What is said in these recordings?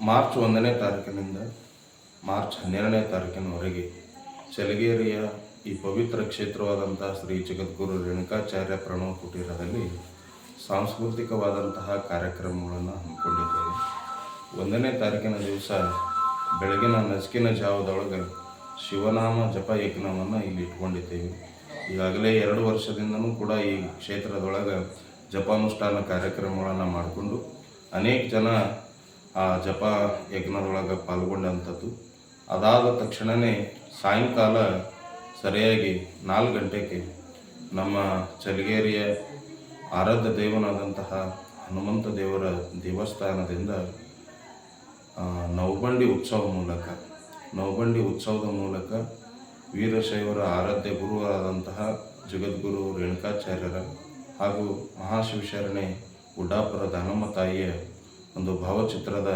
March 1ನೇ ತಾರೀಕಿನಿಂದ March 12ನೇ ತಾರೀಕಿನವರೆಗೆ ಚಲಗೇರಿಯ ಈ ಪವಿತ್ರ ಕ್ಷೇತ್ರವಾದಂಥ ಶ್ರೀ ಜಗದ್ಗುರು ರೇಣುಕಾಚಾರ್ಯ ಪ್ರಣವ ಕುಟೀರದಲ್ಲಿ ಸಾಂಸ್ಕೃತಿಕವಾದಂತಹ ಕಾರ್ಯಕ್ರಮಗಳನ್ನು ಹಮ್ಮಿಕೊಂಡಿದ್ದೇವೆ. 1ನೇ ತಾರೀಕಿನ ದಿವಸ ಬೆಳಗಿನ ನಸುಕಿನ ಜಾವದೊಳಗೆ ಶಿವನಾಮ ಜಪ ಯಜ್ಞವನ್ನು ಇಲ್ಲಿ ಇಟ್ಕೊಂಡಿದ್ದೇವೆ. ಈಗಾಗಲೇ 2 ವರ್ಷದಿಂದನೂ ಕೂಡ ಈ ಕ್ಷೇತ್ರದೊಳಗೆ ಜಪಾನುಷ್ಠಾನ ಕಾರ್ಯಕ್ರಮಗಳನ್ನು ಮಾಡಿಕೊಂಡು ಅನೇಕ ಜನ ಆ ಜಪ ಯಜ್ಞದೊಳಗೆ ಪಾಲ್ಗೊಂಡಂಥದ್ದು. ಅದಾದ ತಕ್ಷಣವೇ ಸಾಯಂಕಾಲ ಸರಿಯಾಗಿ 4 ಗಂಟೆಗೆ ನಮ್ಮ ಚಲಗೇರಿಯ ಆರಾಧ್ಯ ದೇವನಾದಂತಹ ಹನುಮಂತ ದೇವರ ದೇವಸ್ಥಾನದಿಂದ ನವಬಂಡಿ ಉತ್ಸವದ ಮೂಲಕ ವೀರಶೈವರ ಆರಾಧ್ಯ ಗುರುವಾದಂತಹ ಜಗದ್ಗುರು ರೇಣುಕಾಚಾರ್ಯರ ಹಾಗೂ ಮಹಾಶಿವಶರಣೆ ಗುಡ್ಡಾಪುರ ದಾನಮ್ಮ ತಾಯಿಯ ಒಂದು ಭಾವಚಿತ್ರದ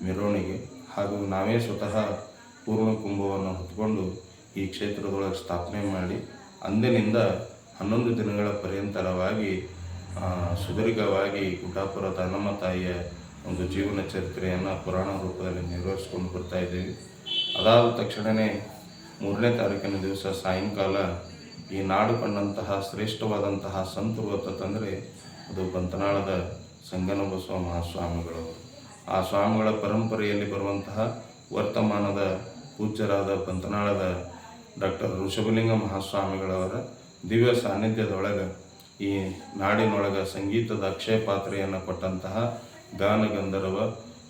ಮೆರವಣಿಗೆ ಹಾಗೂ ನಾವೇ ಸ್ವತಃ ಪೂರ್ಣ ಕುಂಭವನ್ನು ಹೊತ್ಕೊಂಡು ಈ ಕ್ಷೇತ್ರದೊಳಗೆ ಸ್ಥಾಪನೆ ಮಾಡಿ ಅಂದಿನಿಂದ 11 ದಿನಗಳ ಪರ್ಯಂತರವಾಗಿ ಸುದೀರ್ಘವಾಗಿ ಗುಡ್ಡಾಪುರ ದಾನಮ್ಮ ತಾಯಿಯ ಒಂದು ಜೀವನ ಚರಿತ್ರೆಯನ್ನು ಪುರಾಣ ರೂಪದಲ್ಲಿ ನಿರ್ವಹಿಸ್ಕೊಂಡು ಬರ್ತಾ ಇದ್ದೀವಿ. ಅದಾದ ತಕ್ಷಣವೇ 3ನೇ ತಾರೀಕಿನ ದಿವಸ ಸಾಯಂಕಾಲ ಈ ನಾಡು ಕಂಡಂತಹ ಶ್ರೇಷ್ಠವಾದಂತಹ ಸಂತರು ಅಂತಂದರೆ ಅದು ಬಂತನಾಳದ ಸಂಗನಬಸವ ಮಹಾಸ್ವಾಮಿಗಳವರು. ಆ ಸ್ವಾಮಿಗಳ ಪರಂಪರೆಯಲ್ಲಿ ಬರುವಂತಹ ವರ್ತಮಾನದ ಪೂಜ್ಯರಾದ ಬಂತನಾಳದ ಡಾಕ್ಟರ್ ಋಷಭಲಿಂಗ ಮಹಾಸ್ವಾಮಿಗಳವರ ದಿವ್ಯ ಸಾನ್ನಿಧ್ಯದೊಳಗೆ ಈ ನಾಡಿನೊಳಗೆ ಸಂಗೀತದ ಅಕ್ಷಯ ಪಾತ್ರೆಯನ್ನು ಕೊಟ್ಟಂತಹ ಗಾನಗಂಧರ್ವ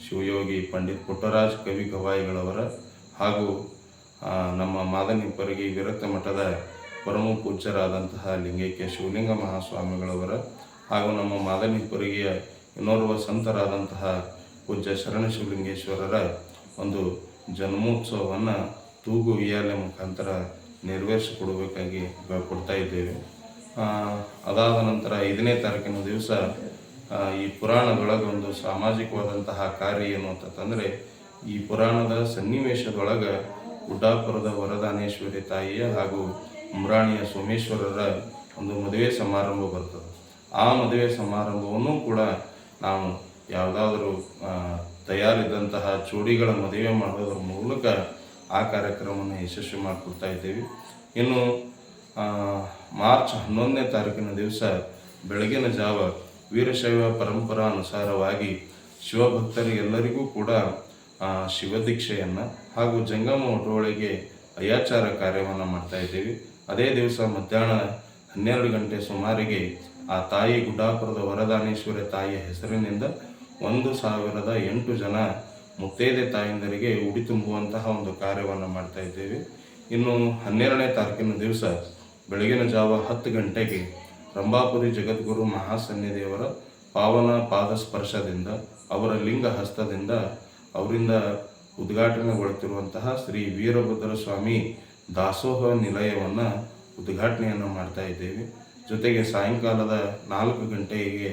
ಶಿವಯೋಗಿ ಪಂಡಿತ್ ಪುಟ್ಟರಾಜ್ ಕವಿ ಗವಾಯಿಗಳವರ ಹಾಗೂ ನಮ್ಮ ಮಾದನಿಪ್ಪರಿಗೆ ವಿರಕ್ತ ಮಠದ ಪರಮ ಪೂಜ್ಯರಾದಂತಹ ಲಿಂಗೈಕ್ಯ ಶಿವಲಿಂಗ ಮಹಾಸ್ವಾಮಿಗಳವರ ಹಾಗೂ ನಮ್ಮ ಮಾದನಿಪ್ಪರಿಗೆಯ ಇನ್ನೋರ್ವ ಸಂತರಾದಂತಹ ಪೂಜ್ಯ ಶರಣ ಶಿವಲಿಂಗೇಶ್ವರರ ಒಂದು ಜನ್ಮೋತ್ಸವವನ್ನು ತೂಗು ಉಯ್ಯಾಲೆ ಮುಖಾಂತರ ನೆರವೇರಿಸಿಕೊಡಬೇಕಾಗಿ ಕೊಡ್ತಾ ಇದ್ದೇವೆ. ಅದಾದ ನಂತರ 5ನೇ ತಾರೀಕಿನ ದಿವಸ ಈ ಪುರಾಣದೊಳಗೆ ಒಂದು ಸಾಮಾಜಿಕವಾದಂತಹ ಕಾರ್ಯ ಏನು ಅಂತಂದರೆ ಈ ಪುರಾಣದ ಸನ್ನಿವೇಶದೊಳಗೆ ಗುಡ್ಡಾಪುರದ ವರದಾನೇಶ್ವರಿ ತಾಯಿಯ ಹಾಗೂ ಉಮ್ರಾಣಿಯ ಸೋಮೇಶ್ವರರ ಒಂದು ಮದುವೆ ಸಮಾರಂಭ ಬರ್ತದೆ. ಆ ಮದುವೆ ಸಮಾರಂಭವನ್ನು ಕೂಡ ನಾವು ಯಾವುದಾದ್ರೂ ತಯಾರಿದ್ದಂತಹ ಜೋಡಿಗಳ ಮದುವೆ ಮಾಡೋದ್ರ ಮೂಲಕ ಆ ಕಾರ್ಯಕ್ರಮವನ್ನು ಯಶಸ್ವಿ ಮಾಡಿಕೊಡ್ತಾ ಇದ್ದೇವೆ. ಇನ್ನು ಮಾರ್ಚ್ 11ನೇ ತಾರೀಕಿನ ದಿವಸ ಬೆಳಗಿನ ಜಾವ ವೀರಶೈವ ಪರಂಪರಾ ಅನುಸಾರವಾಗಿ ಶಿವಭಕ್ತರಿಗೆಲ್ಲರಿಗೂ ಕೂಡ ಶಿವದೀಕ್ಷೆಯನ್ನು ಹಾಗೂ ಜಂಗಮ ಒಟೋಳಿಗೆ ಅಯಾಚಾರ ಕಾರ್ಯವನ್ನು ಮಾಡ್ತಾ ಇದ್ದೇವೆ. ಅದೇ ದಿವಸ ಮಧ್ಯಾಹ್ನ 12 ಗಂಟೆ ಸುಮಾರಿಗೆ ಆ ತಾಯಿ ಗುಡ್ಡಾಪುರದ ವರದಾನೇಶ್ವರಿ ತಾಯಿಯ ಹೆಸರಿನಿಂದ 1008 ಜನ ಮುತ್ತೈದೆ ತಾಯಿಂದರಿಗೆ ಉಡಿ ತುಂಬುವಂತಹ ಒಂದು ಕಾರ್ಯವನ್ನು ಮಾಡ್ತಾ ಇದ್ದೇವೆ. ಇನ್ನು 12ನೇ ತಾರೀಕಿನ ದಿವಸ ಬೆಳಗಿನ ಜಾವ 10 ಗಂಟೆಗೆ ರಂಭಾಪುರಿ ಜಗದ್ಗುರು ಮಹಾಸನ್ನಿಧಿಯವರ ಪಾವನ ಪಾದ ಸ್ಪರ್ಶದಿಂದ ಅವರ ಲಿಂಗ ಹಸ್ತದಿಂದ ಅವರಿಂದ ಉದ್ಘಾಟನೆಗೊಳ್ಳುತ್ತಿರುವಂತಹ ಶ್ರೀ ವೀರಭದ್ರ ಸ್ವಾಮಿ ದಾಸೋಹ ನಿಲಯವನ್ನು ಉದ್ಘಾಟನೆಯನ್ನು ಮಾಡ್ತಾ ಇದ್ದೇವೆ. ಜೊತೆಗೆ ಸಾಯಂಕಾಲದ 4 ಗಂಟೆಗೆ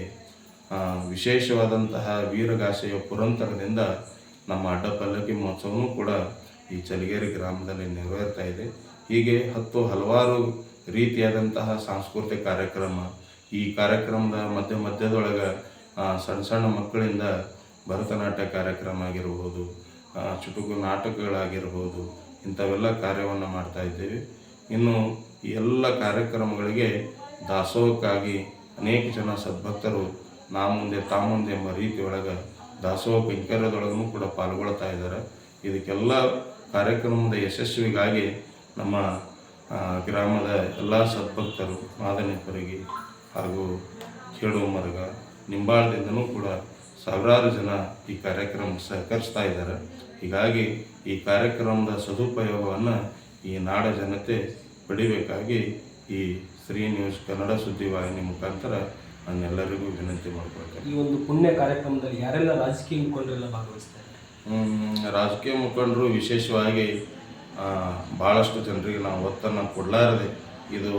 ವಿಶೇಷವಾದಂತಹ ವೀರಗಾಸೆಯ ಪುರಂತರದಿಂದ ನಮ್ಮ ಅಡ್ಡಪಲ್ಲಕ್ಕಿ ಮಹೋತ್ಸವನೂ ಕೂಡ ಈ ಚಲಗೇರಿ ಗ್ರಾಮದಲ್ಲಿ ನೆರವೇರ್ತಾ ಇದೆ. ಹೀಗೆ ಹಲವಾರು ರೀತಿಯಾದಂತಹ ಸಾಂಸ್ಕೃತಿಕ ಕಾರ್ಯಕ್ರಮ. ಈ ಕಾರ್ಯಕ್ರಮದ ಮಧ್ಯದೊಳಗೆ ಸಣ್ಣ ಮಕ್ಕಳಿಂದ ಭರತನಾಟ್ಯ ಕಾರ್ಯಕ್ರಮ ಆಗಿರ್ಬೋದು, ಚುಟುಕು ನಾಟಕಗಳಾಗಿರ್ಬೋದು, ಇಂಥವೆಲ್ಲ ಕಾರ್ಯವನ್ನು ಮಾಡ್ತಾ ಇದ್ದೇವೆ. ಇನ್ನು ಈ ಎಲ್ಲ ಕಾರ್ಯಕ್ರಮಗಳಿಗೆ ದಾಸೋಹಕ್ಕಾಗಿ ಅನೇಕ ಜನ ಸದ್ಭಕ್ತರು ನಾ ಮುಂದೆ ತಾ ಮುಂದೆ ಎಂಬ ರೀತಿಯೊಳಗೆ ದಾಸೋಹ ಕೈಂಕರ್ಯದೊಳಗೂ ಕೂಡ ಪಾಲ್ಗೊಳ್ತಾ ಇದ್ದಾರೆ. ಇದಕ್ಕೆಲ್ಲ ಕಾರ್ಯಕ್ರಮದ ಯಶಸ್ವಿಗಾಗಿ ನಮ್ಮ ಗ್ರಾಮದ ಎಲ್ಲ ಸದ್ಭಕ್ತರು ಮಾದನಿಪ್ಪರಿಗೆ ಹಾಗೂ ಕೇಳುಮರ್ಗ ನಿಂಬಾಳದಿಂದನೂ ಕೂಡ ಸಾವಿರಾರು ಜನ ಈ ಕಾರ್ಯಕ್ರಮಕ್ಕೆ ಸಹಕರಿಸ್ತಾ ಇದ್ದಾರೆ. ಹೀಗಾಗಿ ಈ ಕಾರ್ಯಕ್ರಮದ ಸದುಪಯೋಗವನ್ನು ಈ ನಾಡ ಜನತೆ ಪಡಿಬೇಕಾಗಿ ಈ ಶ್ರೀ ನ್ಯೂಸ್ ಕನ್ನಡ ಸುದ್ದಿವಾಹಿನಿ ಮುಖಾಂತರ ನಾನೆಲ್ಲರಿಗೂ ವಿನಂತಿ ಮಾಡ್ಕೊಳ್ತೇನೆ. ಈ ಒಂದು ಪುಣ್ಯ ಕಾರ್ಯಕ್ರಮದಲ್ಲಿ ಯಾರೆಲ್ಲ ರಾಜಕೀಯ ಮುಖಂಡರೆಲ್ಲ ಭಾಗವಹಿಸ್ತಾರೆ? ರಾಜಕೀಯ ಮುಖಂಡರು ವಿಶೇಷವಾಗಿ ಭಾಳಷ್ಟು ಜನರಿಗೆ ನಾವು ಒತ್ತನ್ನು ಕೊಡಲಾರದೆ ಇದು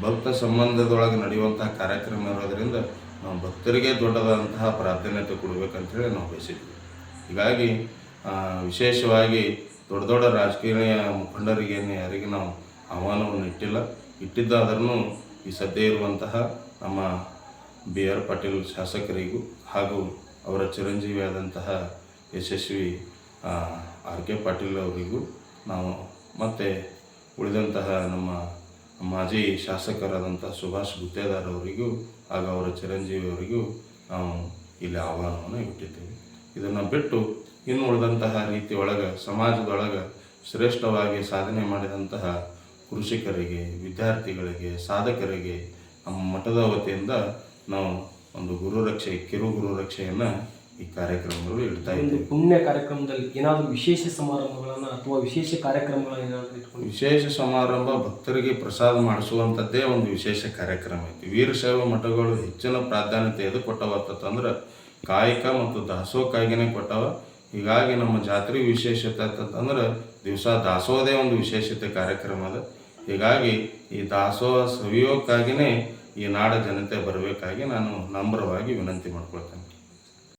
ಭಕ್ತ ಸಂಬಂಧದೊಳಗೆ ನಡೆಯುವಂತಹ ಕಾರ್ಯಕ್ರಮ ಇರೋದರಿಂದ ನಾವು ಭಕ್ತರಿಗೆ ದೊಡ್ಡದಾದಂತಹ ಪ್ರಾಧಾನ್ಯತೆ ಕೊಡಬೇಕಂತೇಳಿ ನಾವು ಬಯಸಿದ್ವಿ. ಹೀಗಾಗಿ ವಿಶೇಷವಾಗಿ ದೊಡ್ಡ ರಾಜಕೀಯ ಮುಖಂಡರಿಗೆ ಯಾರಿಗೆ ನಾವು ಆಹ್ವಾನವನ್ನು ಇಟ್ಟಿದ್ದಾದ್ರೂ ಈ ಸದ್ಯ ಇರುವಂತಹ ನಮ್ಮ ಬಿ ಆರ್ ಪಾಟೀಲ್ ಶಾಸಕರಿಗೂ ಹಾಗೂ ಅವರ ಚಿರಂಜೀವಿಯಾದಂತಹ ಯಶಸ್ವಿ ಆರ್ ಕೆ ಪಾಟೀಲ್ ಅವರಿಗೂ ನಾವು ಮತ್ತು ಉಳಿದಂತಹ ನಮ್ಮ ಮಾಜಿ ಶಾಸಕರಾದಂಥ ಸುಭಾಷ್ ಗುತ್ತೇದಾರ್ ಅವರಿಗೂ ಹಾಗೂ ಅವರ ಚಿರಂಜೀವಿ ಅವರಿಗೂ ನಾವು ಇಲ್ಲಿ ಆಹ್ವಾನವನ್ನು ಇಟ್ಟಿದ್ದೇವೆ. ಇದನ್ನು ಬಿಟ್ಟು ಇನ್ನು ಉಳಿದಂತಹ ರೀತಿ ಒಳಗೆ ಸಮಾಜದೊಳಗೆ ಶ್ರೇಷ್ಠವಾಗಿ ಸಾಧನೆ ಮಾಡಿದಂತಹ ಕೃಷಿಕರಿಗೆ, ವಿದ್ಯಾರ್ಥಿಗಳಿಗೆ, ಸಾಧಕರಿಗೆ ನಮ್ಮ ಮಠದ ವತಿಯಿಂದ ನಾವು ಒಂದು ಗುರುರಕ್ಷೆ, ಕಿರು ಗುರುರಕ್ಷೆಯನ್ನು ಈ ಕಾರ್ಯಕ್ರಮಗಳು ಇಡ್ತಾ ಒಂದು ಇದ್ದೀವಿ. ಪುಣ್ಯ ಕಾರ್ಯಕ್ರಮದಲ್ಲಿ ಏನಾದರೂ ವಿಶೇಷ ಸಮಾರಂಭಗಳನ್ನು ಅಥವಾ ವಿಶೇಷ ಕಾರ್ಯಕ್ರಮಗಳನ್ನು ಏನಾದರೂ ಇಟ್ಕೊಂಡು ವಿಶೇಷ ಸಮಾರಂಭ ಭಕ್ತರಿಗೆ ಪ್ರಸಾದ ಮಾಡಿಸುವಂಥದ್ದೇ ಒಂದು ವಿಶೇಷ ಕಾರ್ಯಕ್ರಮ ಐತಿ. ವೀರಶೈವ ಮಠಗಳು ಹೆಚ್ಚಿನ ಪ್ರಾಧಾನ್ಯತೆ ಎದು ಕೊಟ್ಟವತ್ತಂದ್ರೆ ಕಾಯಕ ಮತ್ತು ದಾಸೋಹಕ್ಕಾಗಿಯೇ ಕೊಟ್ಟವ. ಹೀಗಾಗಿ ನಮ್ಮ ಜಾತ್ರೆ ವಿಶೇಷತೆ ಅಂತಂದ್ರೆ ದಿವಸ ದಾಸೋಹದೇ ಒಂದು ವಿಶೇಷತೆ ಕಾರ್ಯಕ್ರಮ ಅದ. ಹೀಗಾಗಿ ಈ ದಾಸೋಹ ಸವಿಯೋಕ್ಕಾಗಿಯೇ ಈ ನಾಡ ಜನತೆ ಬರಬೇಕಾಗಿ ನಾನು ನಮ್ರವಾಗಿ ವಿನಂತಿ ಮಾಡ್ಕೊಳ್ತೇನೆ.